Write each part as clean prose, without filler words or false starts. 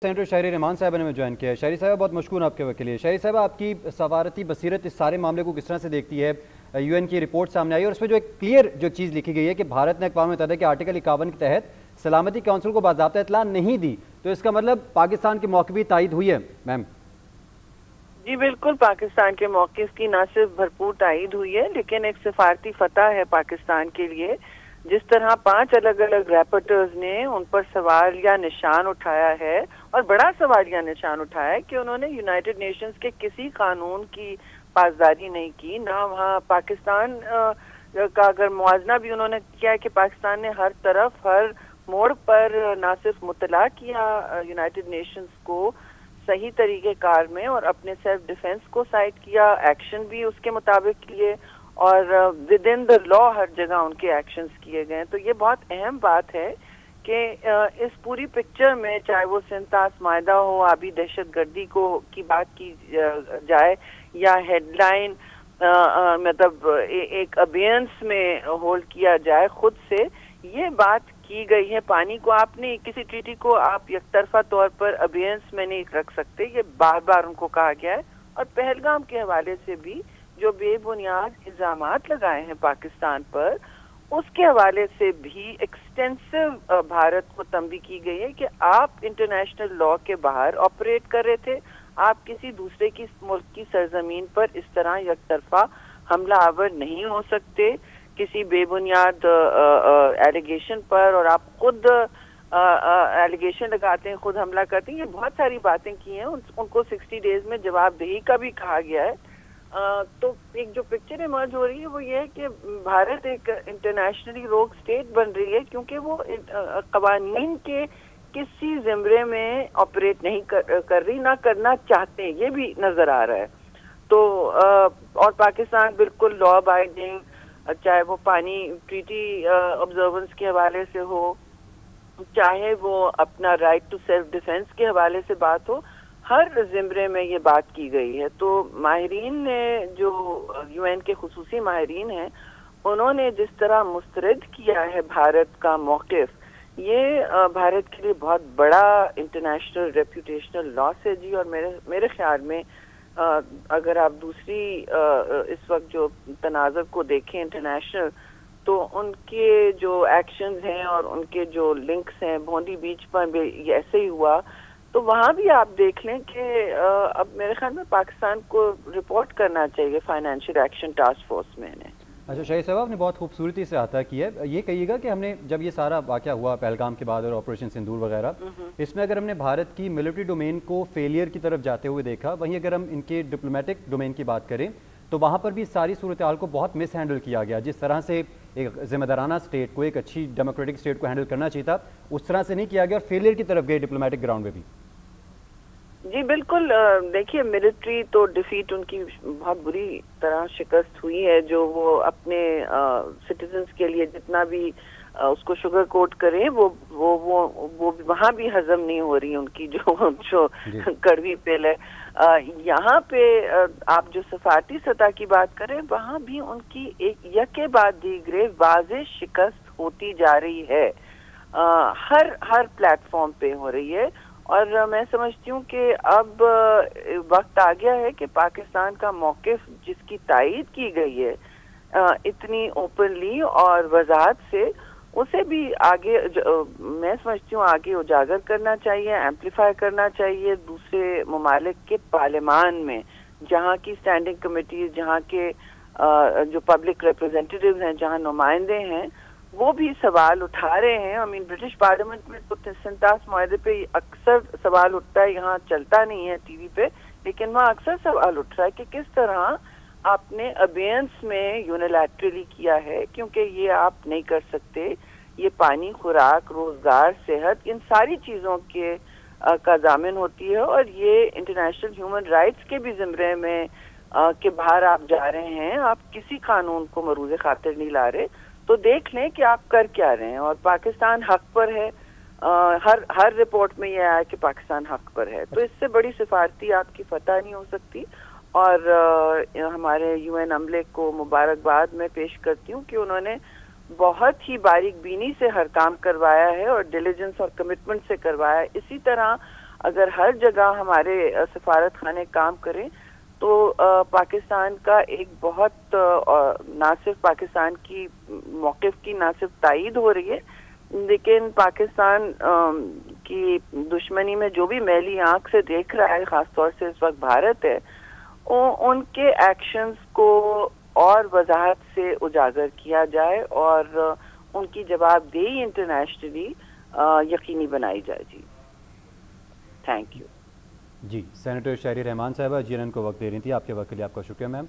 Senator शायरी रहमान साहब ने हमें ज्वाइन किया है। शायरी साहब बहुत मशकूर आपके वक्त के लिए। शायरी साहब, आपकी सवारती बसीरत इस सारे मामले को किस तरह से देखती है? यूएन की रिपोर्ट सामने आई और उसमें जो एक क्लियर जो चीज़ लिखी गई है कि भारत ने अक़वाम मुत्तहिदा के आर्टिकल 51 के तहत सलामती काउंसिल को बाज़ाब्ता इत्तला नहीं दी, तो इसका मतलब पाकिस्तान की मौक़िफ़ भी तायद हुई है मैम? जी बिल्कुल, पाकिस्तान के मौक़िफ़ की न सिर्फ भरपूर तायद हुई है लेकिन एक सिफारती फतह है पाकिस्तान के लिए। जिस तरह 5 अलग अलग रैपर्टर्स ने उन पर सवाल या निशान उठाया है, और बड़ा सवाल या निशान उठाया है कि उन्होंने यूनाइटेड नेशंस के किसी कानून की पासदारी नहीं की, ना वहाँ पाकिस्तान का अगर मुआवजा भी उन्होंने किया है कि पाकिस्तान ने हर तरफ हर मोड़ पर ना सिर्फ मुतला किया यूनाइटेड नेशंस को सही तरीके कार में और अपने सेल्फ डिफेंस को साइड किया, एक्शन भी उसके मुताबिक लिए और विद इन द लॉ हर जगह उनके एक्शंस किए गए। तो ये बहुत अहम बात है कि इस पूरी पिक्चर में चाहे वो सिंतास मायदा हो, आबी दहशतगर्दी को की बात की जाए या हेडलाइन मतलब एक अबेयंस में होल्ड किया जाए खुद से, ये बात की गई है। पानी को आपने किसी ट्रीटी को आप एकतरफा तौर पर अबेयंस में नहीं रख सकते, ये बार बार उनको कहा गया है। और पहलगाम के हवाले से भी जो बेबुनियाद इल्जामात लगाए हैं पाकिस्तान पर, उसके हवाले से भी एक्सटेंसिव भारत को तंबी की गई है कि आप इंटरनेशनल लॉ के बाहर ऑपरेट कर रहे थे, आप किसी दूसरे की मुल्क की सरजमीन पर इस तरह एकतरफा हमला आवर नहीं हो सकते किसी बेबुनियाद एलिगेशन पर, और आप खुद एलिगेशन लगाते हैं, खुद हमला करते हैं। ये बहुत सारी बातें की हैं, उनको 60 डेज में जवाबदेही का भी कहा गया है। तो एक जो पिक्चर इमर्ज हो रही है वो ये है कि भारत एक इंटरनेशनली रोग स्टेट बन रही है क्योंकि वो कवानीन के किसी ज़िम्रे में ऑपरेट नहीं कर रही, ना करना चाहते हैं, ये भी नजर आ रहा है। तो और पाकिस्तान बिल्कुल लॉ अबाइडिंग, चाहे वो पानी ट्रीटी ऑब्जर्वेंस के हवाले से हो, चाहे वो अपना राइट टू सेल्फ डिफेंस के हवाले से बात हो, हर ज़िम्रे में ये बात की गई है। तो माहिरीन ने, जो यूएन के खुसूसी माहिरीन हैं, उन्होंने जिस तरह मुस्तरद किया है भारत का मौक़िफ़, ये भारत के लिए बहुत बड़ा इंटरनेशनल रेप्यूटेशनल लॉस है जी। और मेरे ख्याल में अगर आप दूसरी इस वक्त जो तनाज़र को देखें इंटरनेशनल, तो उनके जो एक्शंस हैं और उनके जो लिंक्स हैं, भोंडी बीच पर भी ऐसे ही हुआ, तो वहाँ भी आप देख लें कि अब मेरे ख्याल में पाकिस्तान को रिपोर्ट करना चाहिए फाइनेंशियल एक्शन टास्क फोर्स में इन्हें। अच्छा शाहिद साहब, आपने बहुत खूबसूरती से अता किया है। ये कहिएगा कि हमने जब ये सारा वाक़या हुआ पहलगाम के बाद और ऑपरेशन सिंदूर वगैरह, इसमें अगर हमने भारत की मिलिट्री डोमेन को फेलियर की तरफ जाते हुए देखा, वहीं अगर हम इनके डिप्लोमेटिक डोमेन की बात करें तो वहाँ पर भी सारी सूरत हाल को बहुत मिस हैंडल किया गया। जिस तरह से एक जिम्मेदाराना स्टेट को, एक अच्छी डेमोक्रेटिक स्टेट को हैंडल करना चाहिए था, उस तरह से नहीं किया गया और फेलियर की तरफ गए डिप्लोमेटिक ग्राउंड में भी। जी बिल्कुल, देखिए मिलिट्री तो डिफीट उनकी बहुत बुरी तरह शिकस्त हुई है। जो वो अपने सिटीजन्स के लिए जितना भी उसको शुगर कोट करें, वो वहाँ भी हजम नहीं हो रही उनकी जो कड़वी पिल है। यहाँ पे आप जो सफारती सतह की बात करें, वहाँ भी उनकी एक यके बाद दीगरे वाज़ेह शिकस्त होती जा रही है, हर प्लेटफॉर्म पे हो रही है। और मैं समझती हूँ कि अब वक्त आ गया है कि पाकिस्तान का मौक़िफ़ जिसकी तायद की गई है इतनी ओपनली और वजाहत से, उसे भी आगे मैं समझती हूँ आगे उजागर करना चाहिए, एम्पलीफाई करना चाहिए दूसरे ममालिक के पार्लियामान में, जहाँ की स्टैंडिंग कमेटीज, जहाँ के जो पब्लिक रिप्रेजेंटेटिव्स हैं, जहाँ नुमाइंदे हैं, वो भी सवाल उठा रहे हैं। आई मीन ब्रिटिश पार्लियामेंट में तो सिंतास माहदे पे अक्सर सवाल उठता है, यहाँ चलता नहीं है टीवी पे, लेकिन वहाँ अक्सर सवाल उठ रहा है कि किस तरह आपने अबेयंस में यूनिलैटरली किया है, क्योंकि ये आप नहीं कर सकते। ये पानी, खुराक, रोजगार, सेहत, इन सारी चीज़ों के का जामिन होती है, और ये इंटरनेशनल ह्यूमन राइट्स के भी ज़िम्रे में के बाहर आप जा रहे हैं। आप किसी कानून को मरूज़ खातिर नहीं ला रहे, तो देख लें कि आप कर क्या रहे हैं। और पाकिस्तान हक पर है, हर रिपोर्ट में यह आया कि पाकिस्तान हक पर है, तो इससे बड़ी सिफारती आपकी फतह नहीं हो सकती। और हमारे यूएन अमले को मुबारकबाद मैं पेश करती हूँ कि उन्होंने बहुत ही बारीक बीनी से हर काम करवाया है और डिलीजेंस और कमिटमेंट से करवाया है। इसी तरह अगर हर जगह हमारे सफारत खाने काम करें तो पाकिस्तान का एक बहुत ना सिर्फ पाकिस्तान की मौक़िफ़ की ना सिर्फ तायीद हो रही है, लेकिन पाकिस्तान की दुश्मनी में जो भी मैली आंख से देख रहा है, ख़ासतौर से इस वक्त भारत है, उनके एक्शंस को और वजाहत से उजागर किया जाए और उनकी जवाबदेही इंटरनेशनली यकीनी बनाई जाए। जी, थैंक यू। जी, सेनेटर शायरी रहमान साहबा जीएनएन को वक्त दे रही थी। आपके वक्त के लिए आपका शुक्रिया मैम।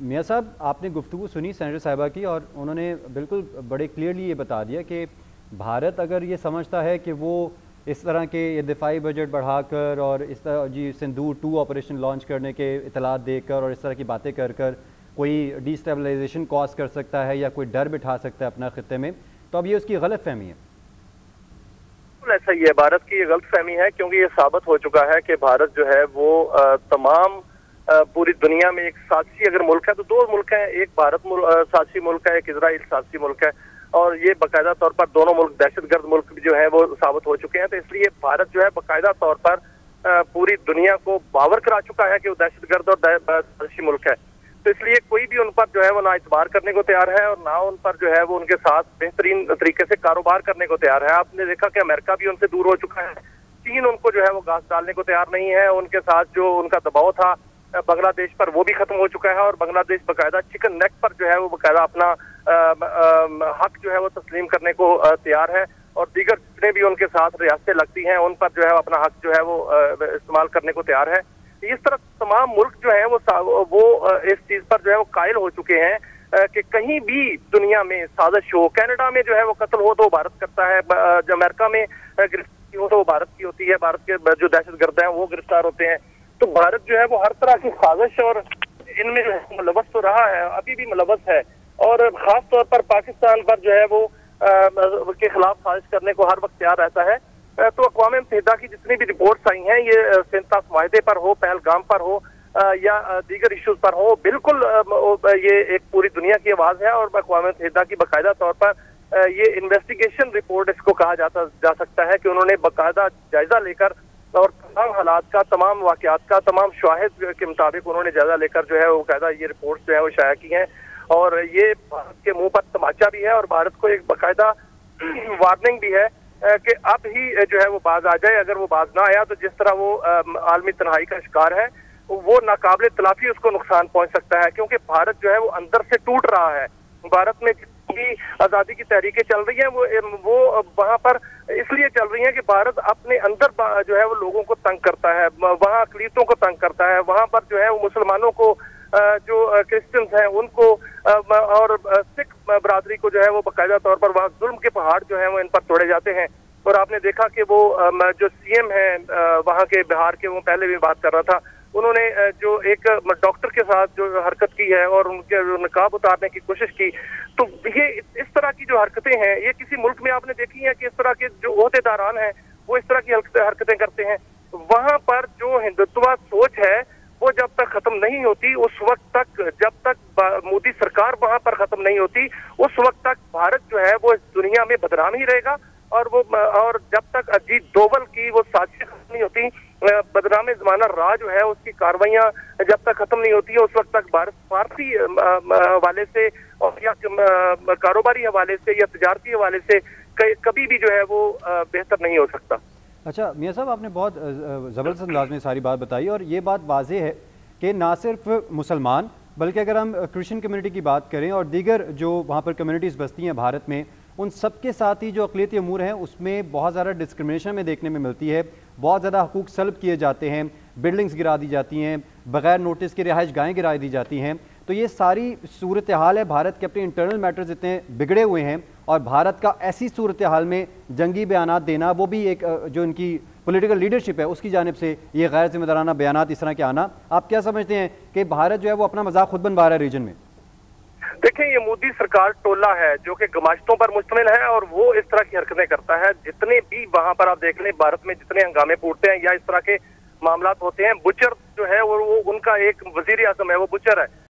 मियाँ साहब, आपने गुफ्तगू सुनी सेनेटर साहबा की और उन्होंने बिल्कुल बड़े क्लियरली ये बता दिया कि भारत अगर ये समझता है कि वो इस तरह के ये दिफाई बजट बढ़ाकर और इस तरह जी सिंदूर 2 ऑपरेशन लॉन्च करने के इतलात देकर और इस तरह की बातें कर कर कोई डिस्टेबलाइजेशन कॉज कर सकता है या कोई डर बिठा सकता है अपना खित्ते में, तो अब ये उसकी गलत फहमी है। ऐसा ही है, भारत की ये गलत फहमी है, क्योंकि ये साबित हो चुका है कि भारत जो है वो तमाम पूरी दुनिया में एक साजिशी अगर मुल्क है तो 2 मुल्क हैं, एक भारत साजिशी मुल्क है, एक इजराइल साजिशी मुल्क है, और ये बाकायदा तौर पर दोनों मुल्क दहशतगर्द मुल्क जो है वो साबित हो चुके हैं। तो इसलिए भारत जो है बाकायदा तौर पर पूरी दुनिया को बावर करा चुका है कि वो दहशतगर्द और साजिशी मुल्क है। तो इसलिए कोई भी उन पर जो है वो ना इतबार करने को तैयार है और ना उन पर जो है वो उनके साथ बेहतरीन तरीके से कारोबार करने को तैयार है। आपने देखा कि अमेरिका भी उनसे दूर हो चुका है, चीन उनको जो है वो घास डालने को तैयार नहीं है, उनके साथ जो उनका दबाव था बांग्लादेश पर वो भी खत्म हो चुका है और बांग्लादेश बाकायदा चिकन नेक पर जो है वो बाकायदा अपना हक जो है वो तस्लीम करने को तैयार है और दीगर जितने भी उनके साथ रियासतें लगती हैं उन पर जो है अपना हक जो है वो इस्तेमाल करने को तैयार है। इस तरह तमाम मुल्क जो है वो इस चीज पर जो है वो कायल हो चुके हैं कि कहीं भी दुनिया में साजिश हो, कनाडा में जो है वो कत्ल हो तो भारत करता है, अमेरिका में गिरफ्तारी हो तो वो भारत की होती है, भारत के जो दहशतगर्द हैं वो गिरफ्तार होते हैं। तो भारत जो है वो हर तरह की साजिश और इनमें मुलव्वस तो रहा है, अभी भी मुलव्वस है, और खास तौर पर पाकिस्तान पर जो है वो के खिलाफ साजिश करने को हर वक्त तैयार रहता है। तो अक़वाम मुत्तहिदा की जितनी भी रिपोर्ट्स आई हैं, ये सेंतास माहदे पर हो, पहलगाम पर हो या दीगर इश्यूज पर हो, बिल्कुल ये एक पूरी दुनिया की आवाज है और अक़वाम मुत्तहिदा की बाकायदा तौर पर ये इन्वेस्टिगेशन रिपोर्ट इसको कहा जा सकता है कि उन्होंने बाकायदा जायजा लेकर और तमाम हालात का, तमाम वाक़यात का, तमाम शवाहिद के मुताबिक उन्होंने जायजा लेकर जो है वो कायदा ये रिपोर्ट जो है वो शाया की हैं और ये भारत के मुंह पर तमाचा भी है और भारत को एक बाकायदा वार्निंग भी है कि अब ही जो है वो बाज आ जाए। अगर वो बाज ना आया तो जिस तरह वो आलमी तन्हाई का शिकार है वो नाकाबिले तलाफी उसको नुकसान पहुंच सकता है, क्योंकि भारत जो है वो अंदर से टूट रहा है। भारत में जितनी आज़ादी की तहरीकें चल रही हैं वो वहाँ पर इसलिए चल रही हैं कि भारत अपने अंदर जो है वो लोगों को तंग करता है, वहाँ अक़लियतों को तंग करता है, वहाँ पर जो है वो मुसलमानों को, जो क्रिश्चियंस हैं उनको और सिख बरादरी को जो है वो बाकायदा तौर पर वहाँ जुल्म के पहाड़ जो है वो इन पर तोड़े जाते हैं। और आपने देखा कि वो जो सीएम है वहाँ के बिहार के, वो पहले भी बात कर रहा था, उन्होंने जो एक डॉक्टर के साथ जो हरकत की है और उनके नकाब उतारने की कोशिश की, तो ये इस तरह की जो हरकतें हैं ये किसी मुल्क में आपने देखी है कि इस तरह के जो ओहदेदारान हैं वो इस तरह की हरकतें करते हैं। वहाँ पर जो हिंदुत्व सोच है वो जब तक खत्म नहीं होती, उस वक्त तक, जब तक मोदी सरकार वहां पर खत्म नहीं होती, उस वक्त तक भारत जो है वो इस दुनिया में बदनाम ही रहेगा और जब तक अजीत डोवल की वो साजिश खत्म नहीं होती, बदनाम जमाना राज जो है उसकी कार्रवाइयां जब तक खत्म नहीं होती है, उस वक्त तक भारत फारसी हवाले से और या कारोबारी हवाले से या तजारती हवाले से कभी भी जो है वो बेहतर नहीं हो सकता। अच्छा मियाँ साहब, आपने बहुत ज़बरदस्त अंदाज में सारी बात बताई और ये बात वाज़ेह है कि ना सिर्फ मुसलमान बल्कि अगर हम क्रिश्चियन कम्युनिटी की बात करें और दीगर जो वहाँ पर कम्युनिटीज़ बसती हैं भारत में, उन सब के साथ ही जो अक़लियती अमूर हैं उसमें बहुत ज़्यादा डिस्क्रिमिनेशन में देखने में मिलती है, बहुत ज़्यादा हकूक़ सल्ब किए जाते हैं, बिल्डिंग्स गिरा दी जाती हैं, बग़ैर नोटिस के रिहाइश गाहें गिरा दी जाती हैं। तो ये सारी सूरत हाल है, भारत के अपने इंटरनल मैटर्स इतने बिगड़े हुए हैं और भारत का ऐसी सूरत हाल में जंगी बयानात देना, वो भी एक जो इनकी पॉलिटिकल लीडरशिप है उसकी जानिब से ये गैर जिम्मेदाराना बयानात इस तरह के आना, आप क्या समझते हैं कि भारत जो है वो अपना मजाक खुद बनवा रहा है रीजन में? देखिए, ये मोदी सरकार टोला है जो कि गमाश्तों पर मुश्तमिल है और वो इस तरह की हरकतें करता है। जितने भी वहां पर आप देख लें भारत में जितने हंगामे फूटते हैं या इस तरह के मामला होते हैं, बुचर जो है वो उनका एक वजीर आजम है, वो बुचर है,